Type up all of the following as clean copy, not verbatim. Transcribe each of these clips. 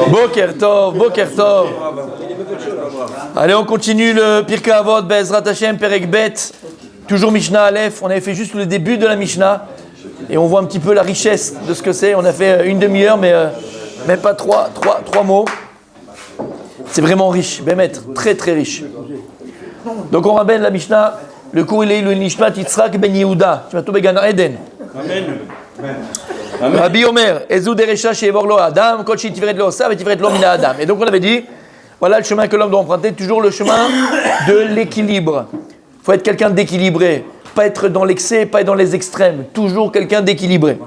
Boker Tov, Boker Tov. Allez, on continue le Pirkei Avot, Be'ezrat Hashem, Perek Bet. Toujours Mishnah Aleph. On avait fait juste le début de la Mishnah. Et on voit un petit peu la richesse de ce que c'est. On a fait une demi-heure, mais même pas trois mots. C'est vraiment riche, Bémet, très très riche. Donc on rappelle la Mishnah. Le cours il est le Nishmat Yitzhak ben Yehuda. Tu vas tout Gan Eden. Amen. Rabbi Omer, Ezou Derecha Shevor Lo Adam, Kol Shitivret Lo Osa, Vetivret Lo Mina Adam. Et donc on avait dit, voilà le chemin que l'homme doit emprunter, toujours le chemin de l'équilibre. Il faut être quelqu'un d'équilibré, pas être dans l'excès, pas être dans les extrêmes, toujours quelqu'un d'équilibré.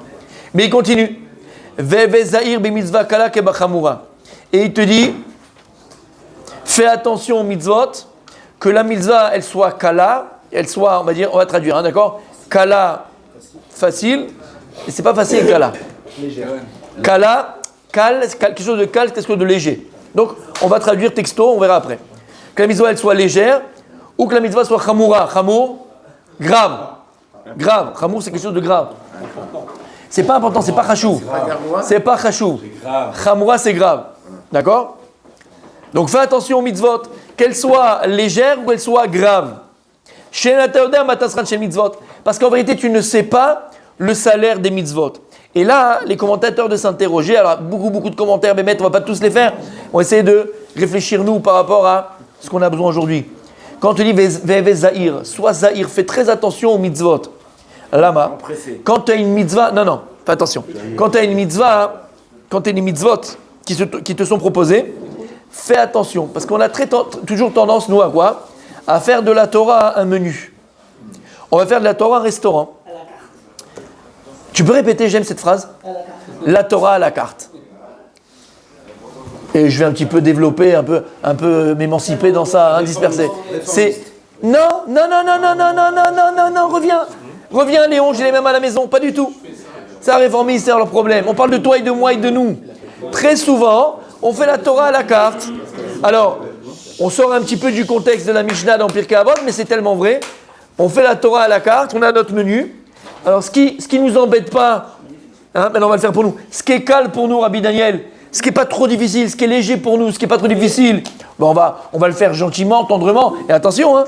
Mais il continue. Veve Zahir be mitzvah kala ke bachamura. Et il te dit, fais attention aux mitzvot, que la mitzvah elle soit kala, elle soit, on va dire, on va traduire, hein, d'accord? Kala, facile. Et c'est pas facile, Kala. Kala, quelque chose de kal, quelque chose de léger. Donc, on va traduire texto, on verra après. Que la mitzvah elle soit légère, ou que la mitzvah soit chamoura. Chamour, grave. Grave. Chamour, c'est quelque chose de grave. C'est pas important, c'est pas chachou. C'est pas chachou. Chamoura, c'est grave. D'accord? Donc, fais attention aux mitzvot, qu'elles soient légères ou qu'elles soient graves. Parce qu'en vérité, tu ne sais pas le salaire des mitzvot. Et là, les commentateurs de s'interroger, alors beaucoup de commentaires, mais on ne va pas tous les faire, on va essayer de réfléchir nous par rapport à ce qu'on a besoin aujourd'hui. Quand on dit Veve Zahir, sois Zahir, fais très attention aux mitzvot. Lama, quand tu as une mitzvah, non, fais attention. Quand tu as une mitzvah, quand tu as une mitzvot qui te sont proposées, fais attention. Parce qu'on a toujours tendance, nous, à quoi? À faire de la Torah un menu. On va faire de la Torah un restaurant. Tu peux répéter, j'aime cette phrase? La Torah à la carte. Et je vais un petit peu développer, un peu m'émanciper dans ça, disperser. C'est non, reviens Léon, j'ai les mêmes à la maison, pas du tout. C'est un réformiste, c'est leur problème. On parle de toi et de moi et de nous. Très souvent, on fait la Torah à la carte. Alors, on sort un petit peu du contexte de la Mishnah dans Pirkei Avot, mais c'est tellement vrai. On fait la Torah à la carte, on a notre menu. Alors, ce qui nous embête pas, maintenant on va le faire pour nous. Ce qui est calme pour nous, Rabbi Daniel, ce qui est pas trop difficile, ce qui est léger pour nous, ce qui est pas trop difficile, on va le faire gentiment, tendrement. Et attention,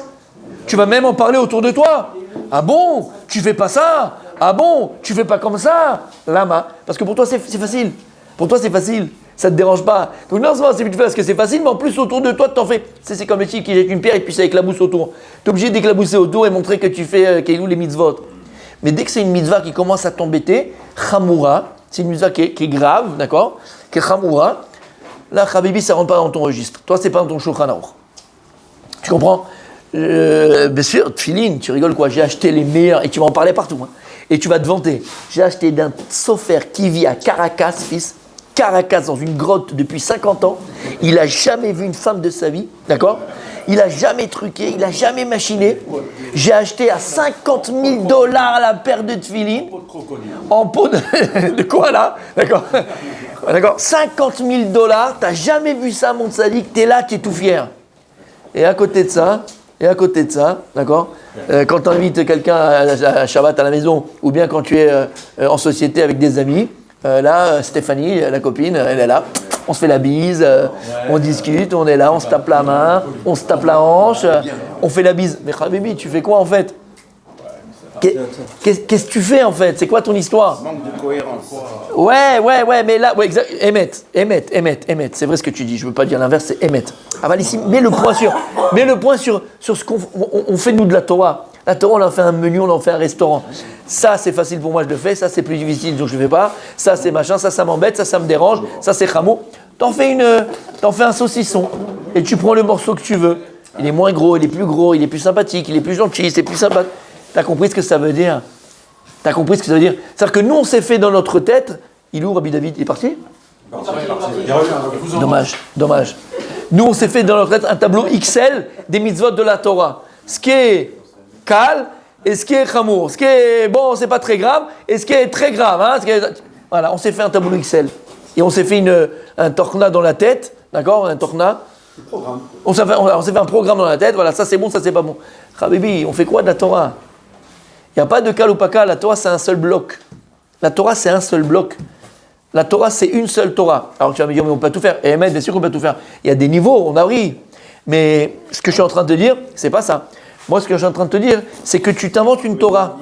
tu vas même en parler autour de toi. Ah bon, tu fais pas ça? Ah bon, tu fais pas comme ça? Lama, parce que pour toi c'est facile. Pour toi c'est facile, ça te dérange pas. Donc non seulement c'est vite fait parce que c'est facile, mais en plus autour de toi t'en fais. C'est comme les types qui jettent une pierre et puis ça éclabousse autour. T'es obligé d'éclabousser autour et montrer que tu fais où les mitzvot. Mais dès que c'est une mitzvah qui commence à t'embêter, chamoura, c'est une mitzvah qui est grave, d'accord? Qui est chamoura, là, Habibi, ça ne rentre pas dans ton registre. Toi, c'est pas dans ton Shulchan Aruch. Tu comprends? Bien sûr, Tfilin, tu rigoles quoi? J'ai acheté les meilleurs, et tu vas en parler partout. Et tu vas te vanter. J'ai acheté d'un sofer qui vit à Caracas, fils. Caracas, dans une grotte depuis 50 ans. Il n'a jamais vu une femme de sa vie, d'accord? Il n'a jamais truqué, il n'a jamais machiné. J'ai acheté à $50 000 la paire de tefillin. En pot de quoi là? D'accord. $50 000, t'as jamais vu ça, mon tzaddik, t'es là, t'es tout fier. Et à côté de ça, d'accord, quand tu invites quelqu'un à Shabbat à la maison, ou bien quand tu es en société avec des amis, là, Stéphanie, la copine, elle est là. On se fait la bise, on discute, on est là, on se tape la main, on se tape la hanche, on fait la bise. Mais Habibi, tu fais quoi en fait? Qu'est-ce que tu fais en fait? C'est quoi ton histoire? Manque de cohérence. Ouais, mais là, exact. Émet. C'est vrai ce que tu dis, je ne veux pas dire l'inverse, c'est émet. Ah, bah, ici, mets le point sur ce qu'on fait nous de la Torah. La Torah, on en fait un menu, on en fait un restaurant. Ça, c'est facile pour moi, je le fais. Ça, c'est plus difficile, donc je ne le fais pas. Ça, c'est machin. Ça m'embête. Ça me dérange. Ça, c'est chameau. T'en fais un saucisson. Et tu prends le morceau que tu veux. Il est moins gros, il est plus gros, il est plus sympathique, il est plus gentil, c'est plus sympa. T'as compris ce que ça veut dire? C'est-à-dire que nous, on s'est fait dans notre tête. Il est où, Rabbi David? Il est parti? Dommage. Nous, on s'est fait dans notre tête un tableau XL des mitzvot de la Torah. Ce qui est kal et ce qui est chamour. Ce qui est bon, c'est pas très grave, et ce qui est très grave. Voilà, on s'est fait un tableau XL. Et on s'est fait un torna dans la tête, d'accord? Un torna. On s'est fait un programme dans la tête, voilà, ça c'est bon, ça c'est pas bon. Habibi, on fait quoi de la Torah? Il n'y a pas de kal ou pas kal, la Torah c'est un seul bloc. La Torah c'est un seul bloc. La Torah, c'est une seule Torah. Alors tu vas me dire, mais on peut pas tout faire. Et bien sûr qu'on peut tout faire. Il y a des niveaux, on a oui. Mais ce que je suis en train de te dire, c'est pas ça. Moi, ce que je suis en train de te dire, c'est que tu t'inventes une Torah.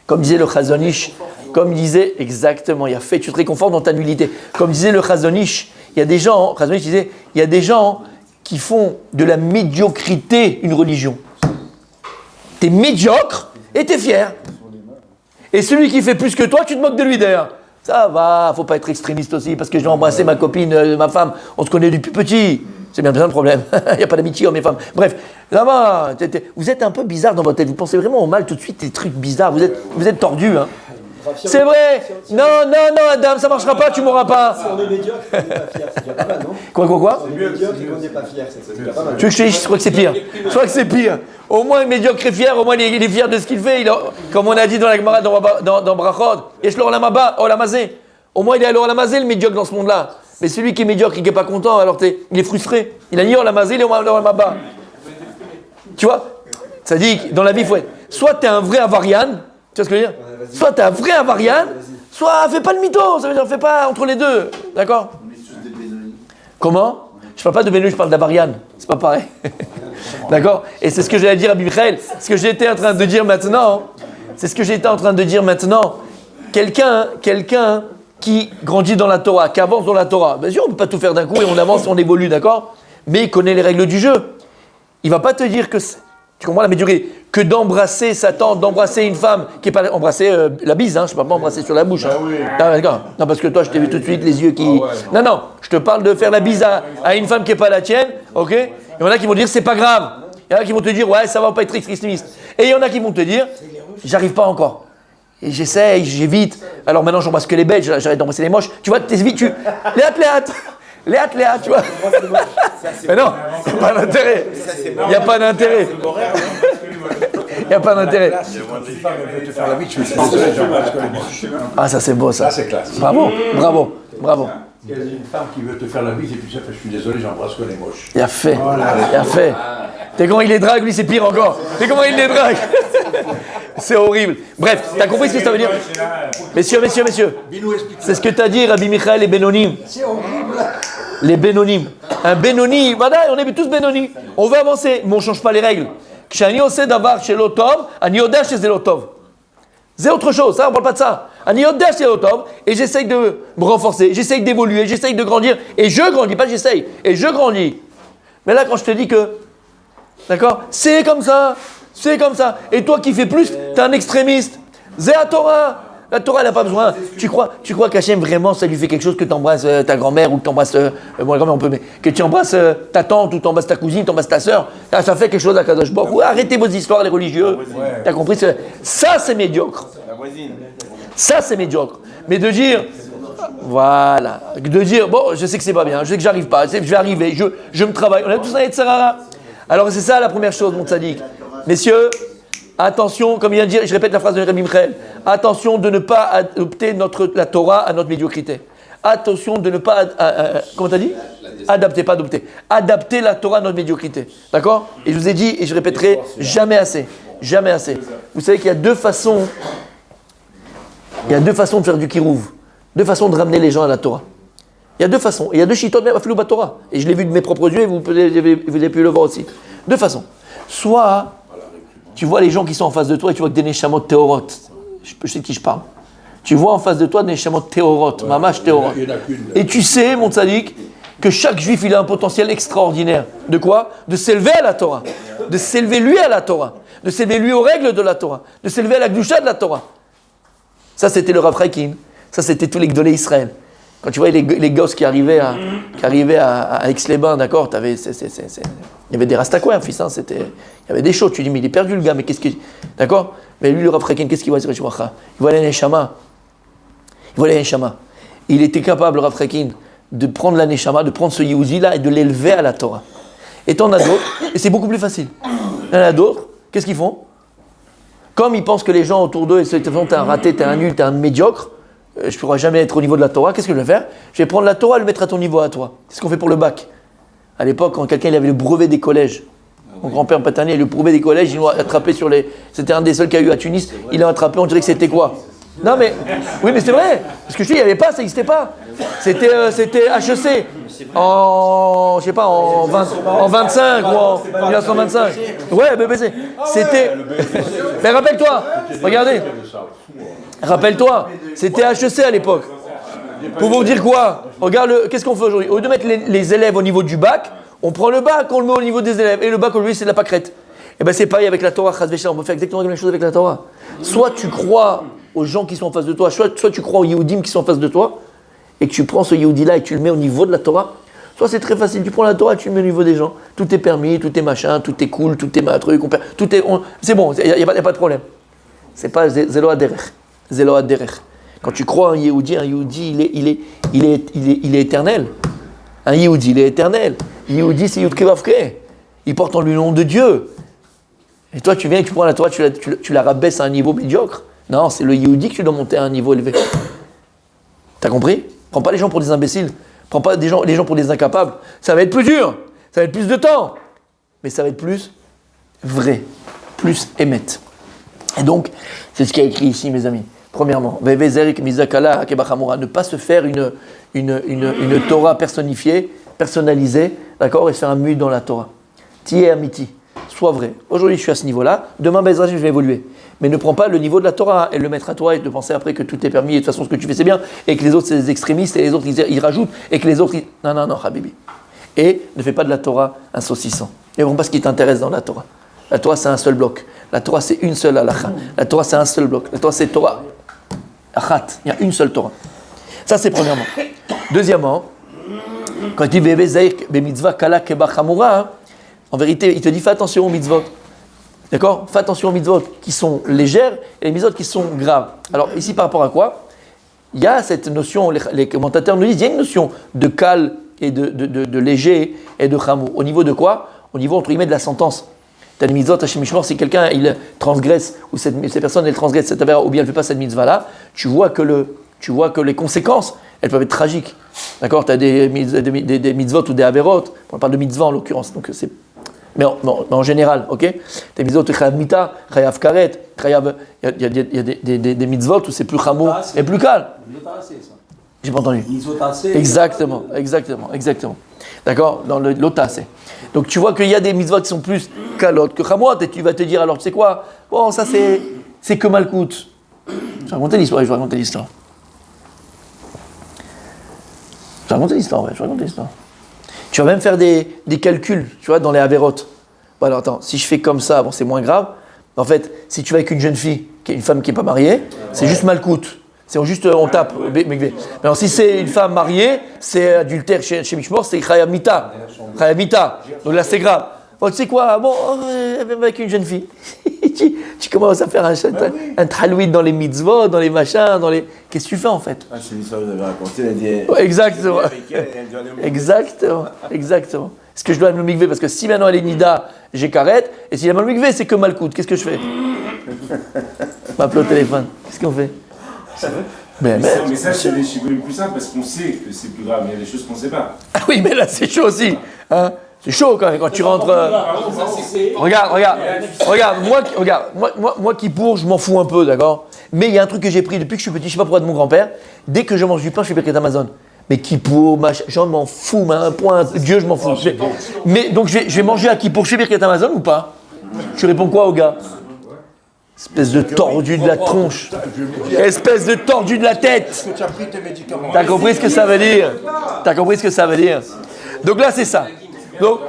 Comme disait le Chazon Ish, comme disait exactement, il y a fait, tu te réconfortes dans ta nullité. Comme disait le Chazon Ish, il y a des gens, Chazon Ish disait, il y a des gens qui font de la médiocrité une religion. T'es médiocre et t'es fier. Et celui qui fait plus que toi, tu te moques de lui d'ailleurs. Ça va, faut pas être extrémiste aussi, parce que j'ai embrassé ma copine, ma femme, on se connaît depuis petit. C'est bien le problème. Il n'y a pas d'amitié homme et femme. Bref, là va, vous êtes un peu bizarre dans votre tête. Vous pensez vraiment au mal tout de suite, des trucs bizarres. Vous êtes tordus. Hein. C'est vrai. Non, Adam, ça marchera pas, tu m'auras pas. Si on est médiocre, on n'est pas fier, c'est déjà pas mal, non? Quoi On est médiocre et qu'on n'est pas fier, c'est déjà pas mal. Tu veux que je crois que c'est pire. Je crois que c'est pire. Au moins, médiocre et fier, au moins, il est fier de ce qu'il fait. Comme on a dit dans la Gemara, dans Brachot, Yesh lo olamazé. Au moins, il est à l'olamazé, le médiocre dans ce monde-là. Mais celui qui est médiocre et qui n'est pas content, alors il est frustré. Il a ni olamazé, il est olamaba. Tu vois? Ça dit que dans la vie, il faut être. Soit tu es un vrai avarian, tu vois ce que je veux dire? Soit tu es un vrai avarian, soit fais pas le mytho, ça veut dire fais pas entre les deux. D'accord? Comment? Je parle pas de Benoît, je parle d'avarian. C'est pas pareil. D'accord? Et c'est ce que j'allais dire à Michael. Ce que j'étais en train de dire maintenant. C'est ce que j'étais en train de dire maintenant. Quelqu'un qui grandit dans la Torah, qui avance dans la Torah. Bien sûr, on ne peut pas tout faire d'un coup et on avance, on évolue, d'accord? Mais il connaît les règles du jeu. Il ne va pas te dire que, tu comprends la médiocrité, que d'embrasser Satan, d'embrasser une femme qui n'est pas embrasser la bise, hein, je ne parle pas embrasser sur la bouche. Hein. Oui. D'accord. Non, parce que toi, je t'ai vu tout de suite les yeux qui. Non, je te parle de faire la bise à une femme qui n'est pas la tienne, ok? Il y en a qui vont dire c'est pas grave. Il y en a qui vont te dire ouais, ça va pas être extrémiste. Et il y en a qui vont te dire j'arrive pas encore. Et j'essaye, j'évite. Alors maintenant, j'embrasse que les belles, j'arrête d'embrasser les moches. Tu vois, t'évites, Léat, tu vois. Mais non, il n'y a pas d'intérêt. Il n'y a pas d'intérêt. Il n'y a pas d'intérêt. Ah, ça c'est beau, ça. Ça c'est classe. Bravo. Il y a une femme qui veut te faire la bise et puis ça fait je suis désolé, j'embrasse que les moches. Il a fait. T'es comment il les drague, lui c'est pire encore. T'es comment il les drague. C'est horrible. Bref, t'as compris ce que ça veut dire? Messieurs. C'est ce que t'as dit, Rabbi Michael et Benonim. C'est horrible. Les Benonim. Un Benoni, voilà, on est tous Benoni. On veut avancer, mais on ne change pas les règles. Kshani ose davar shelo tov, ani yoda shelo tov. C'est autre chose, ça, on ne parle pas de ça. Ani yoda shelo tov, et j'essaye de me renforcer, j'essaye d'évoluer, j'essaye de grandir, et je grandis, pas j'essaye, et je grandis. Mais là, quand je te dis que, d'accord, c'est comme ça, et toi qui fais plus, t'es un extrémiste. Zé à Torah. La Torah, elle n'a pas besoin. Tu crois qu'Hachem, vraiment, ça lui fait quelque chose que tu embrasses ta grand-mère ou que tu embrasses. Bon, la grand-mère, on peut, mais que tu embrasses ta tante ou tu embrasses ta cousine, tu embrasses ta sœur. Ça fait quelque chose à Kadosh Baruch. Arrêtez vos histoires, les religieux. T'as compris? Ça, c'est médiocre. Ça, c'est médiocre. Mais de dire. Voilà. De dire, bon, je sais que c'est pas bien, je sais que j'arrive pas, je vais arriver, je me travaille. On a tous un Yetzirara. Alors, c'est ça la première chose, mon tzaddik. Messieurs. Attention, comme il vient de dire, je répète la phrase de Rabbi Michael, attention de ne pas adopter la Torah à notre médiocrité. Attention de ne pas, comment t'as dit? Adapter, pas adopter. Adapter la Torah à notre médiocrité. D'accord? Et je vous ai dit, et je répéterai, jamais assez. Jamais assez. Vous savez qu'il y a deux façons de faire du kirouv. Deux façons de ramener les gens à la Torah. Il y a deux façons. Il y a deux chitot, même à Filou Torah. Et je l'ai vu de mes propres yeux et vous avez pu le voir aussi. Deux façons. Soit, tu vois les gens qui sont en face de toi et tu vois que des neshamot théorot. Je sais de qui je parle. Tu vois en face de toi des neshamot théorot, mamash théorot. Et tu sais, mon tzaddik, que chaque juif, il a un potentiel extraordinaire. De quoi? De s'élever à la Torah. De s'élever lui à la Torah. De s'élever lui aux règles de la Torah. De s'élever à la gdusha de la Torah. Ça, c'était le Rav Chaikin. Ça, c'était tous les gdolés Israël. Quand tu voyais les gosses qui arrivaient à Aix-les-Bains, d'accord, il y avait des rastaquois, fils, hein, il y avait des choses. Tu dis, mais il est perdu le gars, mais qu'est-ce qu'il. D'accord? Mais lui, le Rav Chaikin, qu'est-ce qu'il voit sur Yeshua? Il voit les Neshama. Il était capable, le Rav Chaikin, de prendre la Neshama, de prendre ce Yehouzi-là et de l'élever à la Torah. Et t'en as d'autres, et c'est beaucoup plus facile. Il y en a d'autres, qu'est-ce qu'ils font? Comme ils pensent que les gens autour d'eux, ils se disent, t'es un raté, t'es un nul, t'es un médiocre, je ne pourrai jamais être au niveau de la Torah, qu'est-ce que je vais faire? Je vais prendre la Torah et le mettre à ton niveau à toi. C'est ce qu'on fait pour le bac. À l'époque, quand quelqu'un il avait le brevet des collèges, mon grand-père paternel, le brevet des collèges, ils l'ont attrapé sur les. C'était un des seuls qu'il y a eu à Tunis, il l'a attrapé, on dirait que c'était quoi? Non mais, oui mais c'est vrai. Parce que je dis, il n'y avait pas, ça n'existait pas. C'était HEC en, je sais pas, en 25 ou en 1925. Ouais, BBC. C'était, mais rappelle-toi, regardez. Rappelle-toi, c'était HEC à l'époque. Pour vous dire quoi? Regarde, qu'est-ce qu'on fait aujourd'hui? Au lieu de mettre les élèves au niveau du bac, on prend le bac, on le met au niveau des élèves. Et le bac, aujourd'hui, c'est de la pâquerette. Et bien c'est pareil avec la Torah, on peut faire exactement la même chose avec la Torah. Soit tu crois aux gens qui sont en face de toi, soit tu crois aux Yehudim qui sont en face de toi, et que tu prends ce Yehudi-là et que tu le mets au niveau de la Torah, soit c'est très facile, tu prends la Torah et tu le mets au niveau des gens. Tout est permis, tout est machin, tout est cool, tout est truc, c'est bon, il n'y a pas de problème. C'est pas Zelo Aderech. Zelo Aderech. Quand tu crois à un Yehudi, il est éternel. Un Yehudi, il est éternel. Yehudi, c'est Yud Kevavke. Il porte en lui le nom de Dieu. Et toi, tu viens et tu prends la Torah, tu la rabaisses à un niveau médiocre. Non, c'est le Yehudi que tu dois monter à un niveau élevé. T'as compris? Prends pas les gens pour des imbéciles. Prends pas les gens pour des incapables. Ça va être plus dur. Ça va être plus de temps. Mais ça va être plus vrai. Plus émette. Et donc, c'est ce qui est écrit ici, mes amis. Premièrement, ne pas se faire une Torah personnifiée, personnalisée, d'accord, et se faire un mut dans la Torah. Tiye amiti, sois vrai. Aujourd'hui, je suis à ce niveau-là. Demain, Bezrat, je vais évoluer. Mais ne prends pas le niveau de la Torah et le mettre à toi et de penser après que tout est permis et de toute façon ce que tu fais c'est bien et que les autres c'est des extrémistes et les autres ils rajoutent et que les autres non, Habibi. Et ne fais pas de la Torah un saucisson. Ne prends pas ce qui t'intéresse dans la Torah. La Torah c'est un seul bloc. La Torah c'est une seule halakha. La Torah c'est un seul bloc. La Torah c'est Torah. Achat. Il y a une seule Torah. Ça c'est premièrement. Deuxièmement, quand il dit mitzvah kala keba chamura, en vérité il te dit fais attention aux mitzvot. D'accord? Fais attention aux mitzvot qui sont légères et les mitzvot qui sont graves. Alors ici par rapport à quoi? Il y a cette notion, les commentateurs nous disent, il y a une notion de kal et de léger et de chamour. Au niveau de quoi? Au niveau entre guillemets de la sentence. T'as des mitzvot, Hashem Mishmor, si quelqu'un il transgresse, ou cette personne elle transgresse cette avéra, ou bien elle ne fait pas cette mitzvah-là, tu vois que les conséquences, elles peuvent être tragiques. D'accord? Tu as des mitzvot ou des averot, on parle de mitzvah en l'occurrence, donc c'est... Mais en général, ok? Des mitzvot, chayav mita, chayav karet, chayav... Il y a des mitzvot où c'est plus chamour et plus calme. J'ai pas entendu. Exactement. D'accord? Dans l'otase. Donc tu vois qu'il y a des mitzvot qui sont plus calotes que chamot, et tu vas te dire, alors tu sais quoi? Bon, ça c'est que malcoute. Je vais raconter l'histoire. Tu vas même faire des calculs, tu vois, dans les avérotes. Bon, alors attends, si je fais comme ça, bon, c'est moins grave. En fait, si tu vas avec une jeune fille, une femme qui n'est pas mariée, c'est juste malcoute. C'est juste, on tape. Mais alors, si c'est une femme mariée, c'est adultère chez Mishmor, c'est chayav mita. Donc là, c'est grave. Bon, tu sais quoi? Bon, même avec une jeune fille, tu commences à faire un tralouid dans les mitzvot, dans les machins, Qu'est-ce que tu fais en fait? Ah, c'est l'histoire que vous avez racontée, elle dit... Exactement. Exactement. Est-ce que je dois aller me mikvé? Parce que si maintenant elle est nida, j'ai carrette. Et si elle est mal mikvé, c'est que malcoute. Qu'est-ce que je fais? M'appeler au téléphone. Qu'est-ce qu'on fait? Mais ça, c'est les chigoulés plus simples parce qu'on sait que c'est plus grave. Il y a des choses qu'on ne sait pas. Ah oui, mais là, c'est chaud aussi. Hein? C'est chaud quand même, quand tu rentres. Regarde, moi qui pour, je m'en fous un peu, d'accord? Mais il y a un truc que j'ai pris depuis que je suis petit, je sais pas pourquoi de mon grand-père. Dès que je mange du pain, je fais Birkat Amazon. Mais Kippour, j'en m'en fous, mais à un point, Dieu, je m'en fous. Mais donc je vais manger à Kippour, je fais Birkat Amazon ou pas? Tu réponds quoi au gars? Espèce de tordu de la tronche. Espèce de tordu de la tête. T'as compris ce que ça veut dire? Donc là, c'est ça. Donc,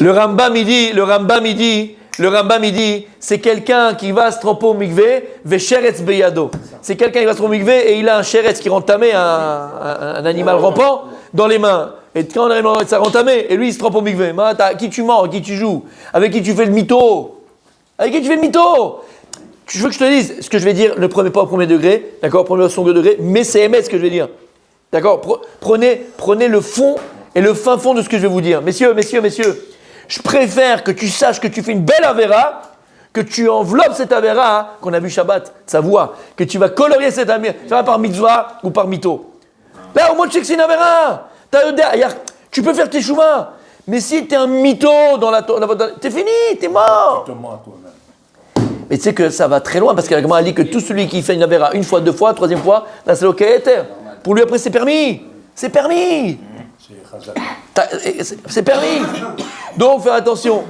le Rambam il dit, c'est quelqu'un qui va se tromper au mikvé, vesheretz beyado. C'est quelqu'un qui va se tromper au mikvé et il a un sheretz qui rend tamé, un animal rampant, dans les mains. Et quand on arrive dans ça rend tamé, et lui il se trompe au mikvé. À qui tu mens, avec qui tu joues, avec qui tu fais le mytho? Tu veux que je te dise ce que je vais dire, ne prenez pas au premier degré, d'accord, prenez au second degré, mais c'est émettre ce que je vais dire. D'accord, prenez le fond et le fin fond de ce que je vais vous dire. Messieurs, je préfère que tu saches que tu fais une belle avéra, que tu enveloppes cette avéra, qu'on a vu Shabbat, sa voix, que tu vas colorier cette avéra, ça va par mitzvah ou par mytho. Là, au moins tu sais que c'est une avéra. Tu peux faire tes choumas. Mais si t'es un mytho dans la t'es fini, t'es mort. Mais tu sais que ça va très loin parce que la Gemara a dit que tout celui qui fait une avéra une fois, deux fois, troisième fois, là c'est ok, pour lui après c'est permis. C'est permis. C'est permis. Donc fais attention.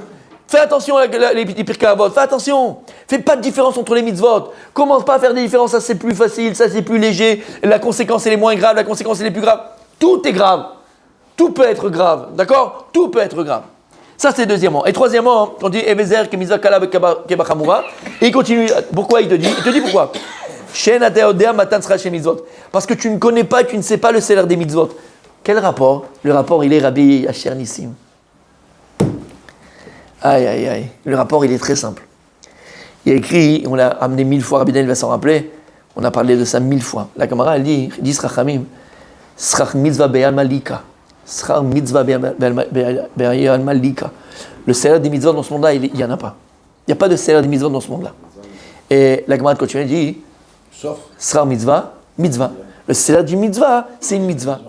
Fais attention les Pirkei Avot, fais attention. Fais pas de différence entre les mitzvot. Commence pas à faire des différences, ça c'est plus facile, ça c'est plus léger. La conséquence elle est moins grave, la conséquence elle est plus grave. Tout est grave. Tout peut être grave, d'accord? Tout peut être grave. Ça c'est deuxièmement. Et troisièmement, on dit Ebezer kemiza kala kebachamura. Et il continue. Pourquoi il te dit? Il te dit pourquoi? Parce que tu ne connais pas, tu ne sais pas le salaire des mitzvot. Quel rapport? Le rapport, il est Rabbi Asher Nissim. Aïe, aïe, aïe. Le rapport, il est très simple. Il y a écrit, on l'a amené 1000 fois, Rabbi Daniel va s'en rappeler, on a parlé de ça 1000 fois. La Gemara, elle dit Rachamim, Srach mitzvah be'al malika. Srach mitzvah be'al malika. Le salaire des mitzvot dans ce monde-là, il n'y en a pas. Il n'y a pas de salaire des mitzvot dans ce monde-là. Et la Gemara, quand tu dit, Sauf. Srach mitzvah, mitzvah. Le salaire du mitzvah, c'est une mitzvah.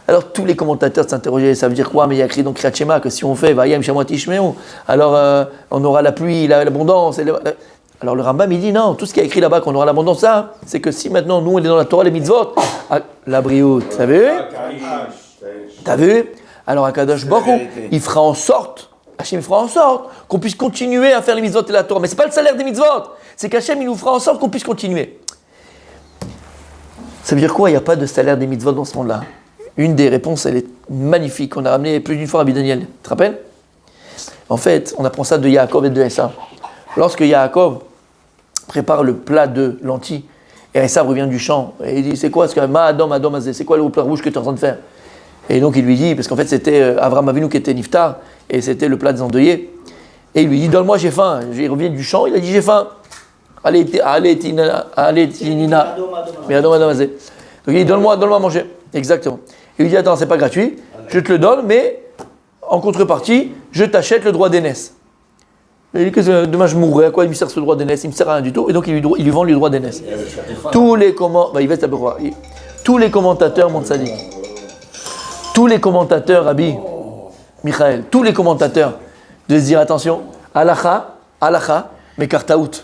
Alors tous les commentateurs s'interrogeaient, ça veut dire quoi? Mais il y a écrit dans Kriyat Shema que si on fait Vayem Shamot Ishmeu, alors on aura la pluie, l'abondance. Alors le Rambam il dit non, tout ce qui est écrit là-bas qu'on aura l'abondance, ça, c'est que si maintenant nous on est dans la Torah, les mitzvot, la brioute, t'as vu? T'as vu? Alors Akadosh Baruch Hu, il fera en sorte, Hachem fera en sorte qu'on puisse continuer à faire les mitzvot et la Torah. Mais c'est pas le salaire des mitzvot, c'est qu'Hachem il nous fera en sorte qu'on puisse continuer. Ça veut dire quoi? Il n'y a pas de salaire des mitzvot dans ce monde-là. Une des réponses, elle est magnifique. On a ramené plus d'une fois Rabbi Daniel. Tu te rappelles? En fait, on apprend ça de Yaakov et de Esav. Lorsque Yaakov prépare le plat de lentilles, et Esav revient du champ, et il dit, c'est quoi ce que c'est quoi le plat rouge que tu es en train de faire? Et donc il lui dit, parce qu'en fait c'était Avram Avinu qui était niftar, et c'était le plat des endeuillés. Et il lui dit, donne-moi, j'ai faim. Il revient du champ, il a dit, j'ai faim. Allez, Tinina. Mais Adom, donc il dit, donne-moi à manger. Exactement. Il lui dit, attends, c'est pas gratuit, je te le donne, mais en contrepartie, je t'achète le droit d'aînesse. Il dit que demain je mourrai, à quoi il me sert ce droit d'aînesse? Il me sert à rien du tout, et donc il lui vend le droit d'aînesse. Tous les commentateurs, mon tzaddik, tous les commentateurs, Rabbi Michael, tous les commentateurs, de se dire, attention, halakha, mekartaout.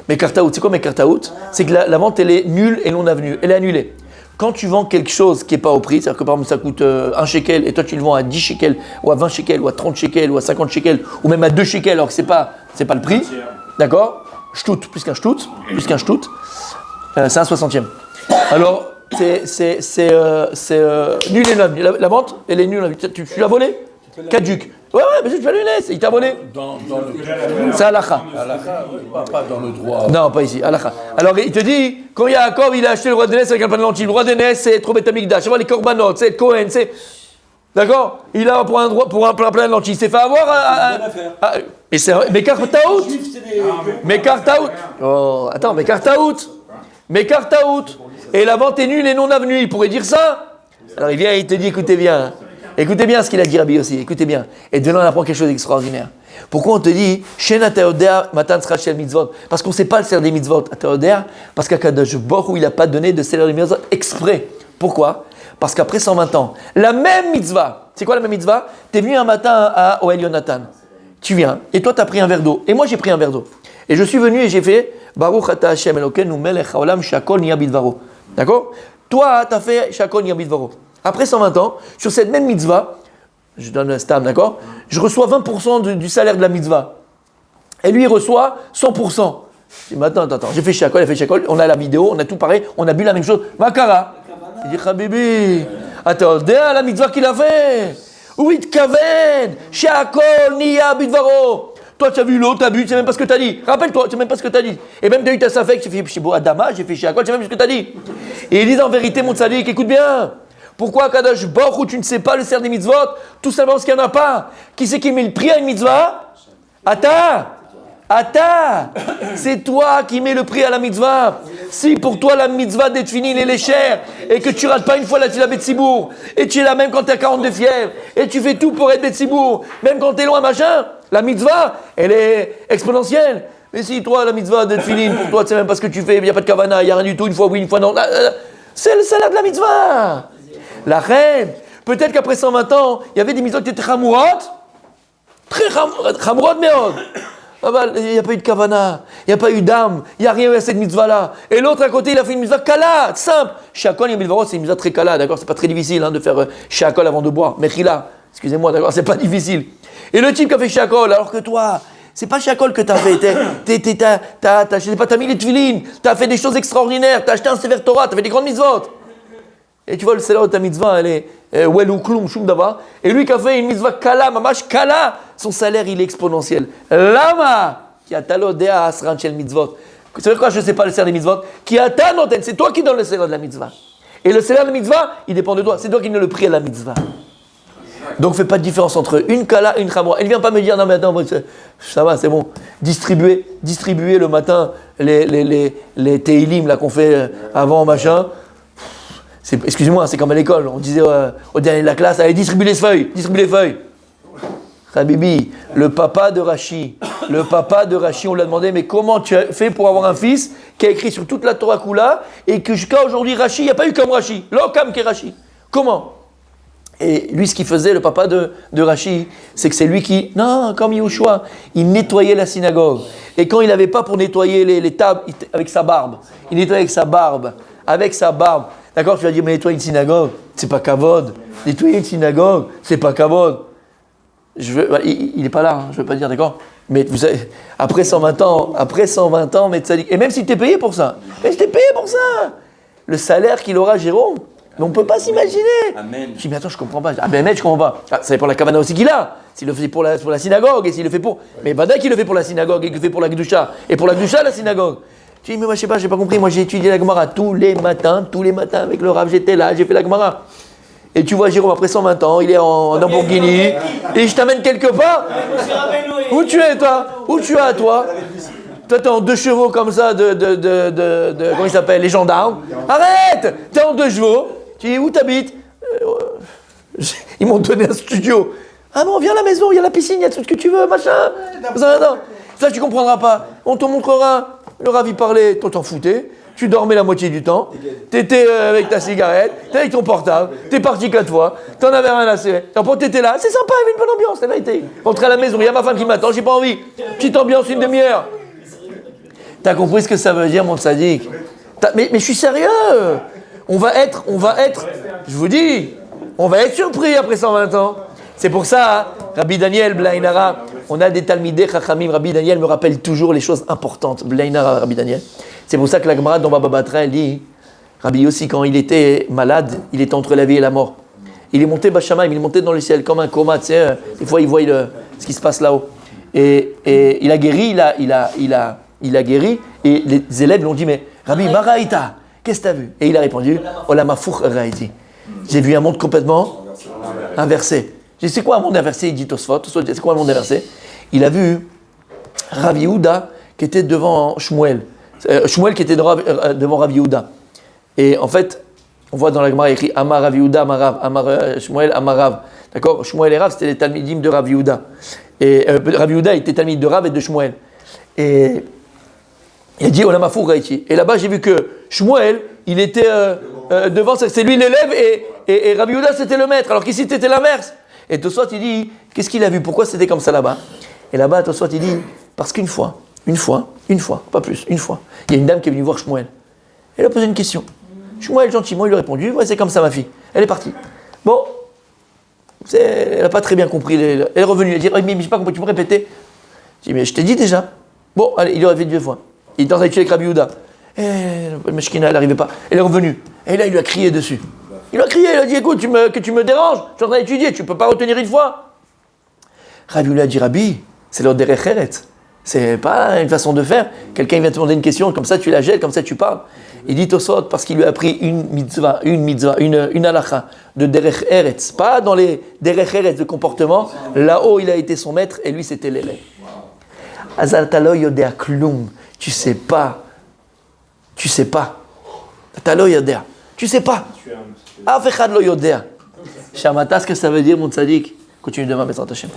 Mekartaout, c'est quoi mekartaout? C'est que la vente, elle est nulle et non avenue, elle est annulée. Quand tu vends quelque chose qui n'est pas au prix, c'est-à-dire que par exemple ça coûte 1 shekel et toi tu le vends à 10 shekels ou à 20 shekels ou à 30 shekels ou à 50 shekels ou même à 2 shekels alors que c'est pas le prix, d'accord? Shtout, plus qu'un shtout, c'est un 60e. Alors c'est nul et non avenu. La vente, elle est nulle. Tu l'as volé? Caduc. Ouais, mais tu vas le laisser, il t'a volé. C'est halakha. Halakha, pas dans le droit. Non, pas ici, halakha. Alors il te dit, quand Yaakov il a acheté le roi d'aînesse avec un pain de lentilles, le roi d'aînesse c'est trop Beth Amikdash, c'est les korbanot, c'est Cohen, c'est. D'accord? Il a pour un plein de lentilles, il s'est fait avoir. Mais Kartaout. Mais Kartaout. Oh, attends, mais Kartaout. Et la vente est nulle et non avenue, il pourrait dire ça? Alors il vient et il te dit, écoutez bien ce qu'il a dit Rabbi aussi, écoutez bien. Et de là on apprend quelque chose d'extraordinaire. Pourquoi on te dit Shena Teodea Matan Srachel Mitzvot? Parce qu'on ne sait pas le salaire des mitzvot. Teodea, parce qu'Akadosh Baruch Hu il n'a pas donné de salaire des mitzvot exprès. Pourquoi? Parce qu'après 120 ans, la même mitzvah, c'est quoi la même mitzvah? Tu es venu un matin à Ohel Yonatan. Tu viens, et toi tu as pris un verre d'eau, et moi j'ai pris un verre d'eau. Et je suis venu et j'ai fait Baruch Ata Hashem Elokeinu melech haolam shakol niya bidvaro. D'accord? Toi tu as fait shakol niya bidvaro. Après 120 ans, sur cette même mitzvah, je donne un stam, d'accord? Je reçois 20% du salaire de la mitzvah. Et lui, il reçoit 100%. Je dis, mais attends, j'ai fait shakol, il a fait shakol, on a la vidéo, on a tout pareil, on a bu la même chose. Makara. Il dit, Habibi, attends, la mitzvah qu'il a fait. Oui, kaven, shakol, niya, bidvaro. Toi, tu as vu l'autre, tu as bu, tu sais même pas ce que tu as dit. Rappelle-toi, tu sais même pas ce que tu as dit. Et même tu as eu ta safek, j'ai fait Shibo Adama, j'ai fait shakol, tu sais même ce que tu as dit. Et il dit, en vérité, mon tzaddik, écoute bien. Pourquoi Kadosh Baruch Hu, tu ne sais pas le salaire des mitzvot? Tout simplement parce qu'il n'y en a pas. Qui c'est qui met le prix à une mitzvah? Ata, c'est toi qui mets le prix à la mitzvah. Si pour toi la mitzvah d'être finie, elle est chère, et que tu rates pas une fois la tila Betsibour, et tu es là même quand tu as 42 fièvres, et tu fais tout pour être Betsibour, même quand tu es loin, machin, la mitzvah, elle est exponentielle. Mais si toi, la mitzvah d'être finie, pour toi, tu sais même pas ce que tu fais, il n'y a pas de kavana, il n'y a rien du tout, une fois oui, une fois non. C'est le salaire de la mitzvah. La reine, peut-être qu'après 120 ans, il y avait des mitzvot qui étaient chamourat, très chamourat, mais Ah bah, il n'y a pas eu de kavana, il n'y a pas eu d'âme, il n'y a rien eu à cette mitzvah-là. Et l'autre à côté, il a fait une mitzvah kala, simple. Shakol et Milvarot, c'est une mitzvah très kala, d'accord? C'est pas très difficile de faire shakol avant de boire. Mechila, excusez-moi, d'accord? C'est pas difficile. Et le type qui a fait shakol, alors que toi, c'est pas shakol que t'as fait. Je sais pas, t'as mis les tefilines, t'as fait des choses extraordinaires, t'as acheté un sever Torah, t'as fait des grandes mitzvot. Et tu vois, le salaire de ta mitzvah, elle est wel ou kloum, shum dava. Et lui qui a fait une mitzvah kala, mamash kala, son salaire il est exponentiel. Lama, qui a talodea asran shel mitzvot. Ça veut dire quoi? Je ne sais pas le salaire des mitzvot. Qui a ta noten, c'est toi qui donnes le salaire de la mitzvah. Et le salaire de la mitzvah, il dépend de toi. C'est toi qui donnes le prix à la mitzvah. Donc fais pas de différence entre une kala et une chamra. Elle ne vient pas me dire non mais attends, ça va, c'est bon. Distribuer le matin les teilim là qu'on fait avant machin. Excusez-moi, c'est comme à l'école. On disait au dernier de la classe, allez distribue les feuilles. Habibi, le papa de Rashi, on lui a demandé, mais comment tu as fait pour avoir un fils qui a écrit sur toute la Torah Kula et que jusqu'à aujourd'hui Rashi, il n'y a pas eu comme Rashi, l'Okam qui est Rashi. Comment? Et lui, ce qu'il faisait, le papa de Rashi, c'est que c'est lui qui, non, comme Yehoshua, il nettoyait la synagogue. Et quand il n'avait pas pour nettoyer les tables, avec sa barbe, il nettoyait avec sa barbe. D'accord, tu vas dire, mais nettoyer une synagogue, c'est pas kavod. Nettoyer une synagogue, c'est pas kavod. Il n'est pas là, je ne veux pas dire, d'accord? Mais vous savez, après 120 ans, mais et même si tu es payé pour ça, le salaire qu'il aura, Jérôme, mais on ne peut pas s'imaginer. Amen. Je dis, mais attends, je ne comprends pas. Ah ben, je ne comprends pas. Ah, ça pour la kavana aussi qu'il a. S'il le fait pour la synagogue, et s'il le fait pour. Mais Bada qui le fait pour la synagogue, et qu'il le fait pour la Gdusha. Et pour la Gdusha, la synagogue. Je dis, mais moi, je sais pas, j'ai pas compris. Moi, j'ai étudié la Gemara tous les matins avec le Rav, j'étais là, j'ai fait la Gemara. Et tu vois, Jérôme, après 120 ans, il est en Lamborghini, et je t'amène quelque part. Où tu es, toi? Où tu es, toi? Toi, t'es en 2 chevaux comme ça comment il s'appelle? Les gendarmes. Arrête! T'es en 2 chevaux. Tu dis, où t'habites? Ils m'ont donné un studio. Ah bon, viens à la maison, il y a la piscine, il y a tout ce que tu veux, machin. Non. Ça, tu comprendras pas. On te montrera. Le Rav, il parlait, toi, t'en foutais. Tu dormais la moitié du temps, t'étais avec ta cigarette, t'étais avec ton portable, t'es parti 4 fois, t'en avais rien à serrer. Après t'étais là, c'est sympa, il y avait une bonne ambiance, la vérité. Rentrer à la maison, il y a ma femme qui m'attend, j'ai pas envie. Petite ambiance, une demi-heure. T'as compris ce que ça veut dire, mon tzaddik? Mais je suis sérieux. On va être, je vous dis, on va être surpris après 120 ans. C'est pour ça, Rabbi Daniel, Blainara, on a des Talmidei Chachamim. Rabbi Daniel me rappelle toujours les choses importantes. Blainara, Rabbi Daniel. C'est pour ça que la Gemara dans Baba Batra, elle dit, Rabbi aussi, quand il était malade, il était entre la vie et la mort. Il est monté Bashamaim, il est monté dans le ciel comme un coma, tu sais, des fois il voit ce qui se passe là-haut. Et il a guéri, il a guéri, et les élèves lui ont dit, mais Rabbi, Maraïta, qu'est-ce que tu as vu? Et il a répondu, Olamafour Raïti. J'ai vu un monde complètement inversé. J'ai dit, c'est quoi un monde inversé? Il dit Tosfot, c'est quoi un monde inversé? Il a vu Rabbi Yehuda qui était devant Shmuel. Shmuel qui était devant Rabbi Yehuda. Et en fait, on voit dans la Gemara écrit Amar Rabbi Yehuda, Amar Rav, Amar Shmuel, Amar Rav. D'accord? Shmuel et Rav, c'était les talmidim de Rabbi Yehuda. Et Rabbi Yehuda était talmid de Rav et de Shmuel. Et il a dit Olamafour Raïti. Et là-bas, j'ai vu que Shmuel, il était devant, c'est lui l'élève, et Rabbi Yehuda, c'était le maître. Alors qu'ici, c'était l'inverse. Et Tosfot, il dit, qu'est-ce qu'il a vu? Pourquoi c'était comme ça là-bas? Et là-bas, Tosfot, il dit, parce qu'une fois, pas plus, il y a une dame qui est venue voir Shmuel. Elle a posé une question. Shmuel, gentiment, il lui a répondu, ouais, c'est comme ça, ma fille. Elle est partie. Bon, elle n'a pas très bien compris. Elle est revenue, elle dit, mais je n'ai pas compris, tu peux répéter? Je dis, mais je t'ai dit déjà. Bon, allez, il aurait fait 2 fois. Il était en train d'étudier avec Rabbi Yehuda. Le Meshkina, elle n'arrivait pas. Elle est revenue. Et là, il lui a crié dessus. Il a crié, il a dit, écoute, tu me déranges, je suis en train d'étudier, tu ne peux pas retenir une fois. Rabbi Yehuda a dit, Rabbi, c'est leur derech eretz. C'est pas une façon de faire. Quelqu'un vient te demander une question, comme ça tu la jettes, comme ça tu parles. Il dit Tosfot parce qu'il lui a appris une halakha de derech eretz. Pas dans les derech eretz de comportement. Là-haut, il a été son maître et lui, c'était l'élève. Azal talo yodea klum. Tu sais pas. Talo yodea. Tu sais pas. Afechad lo yodea. Shamata, ce que ça veut dire, mon tzaddik. Continue demain, Bezrat Hashem.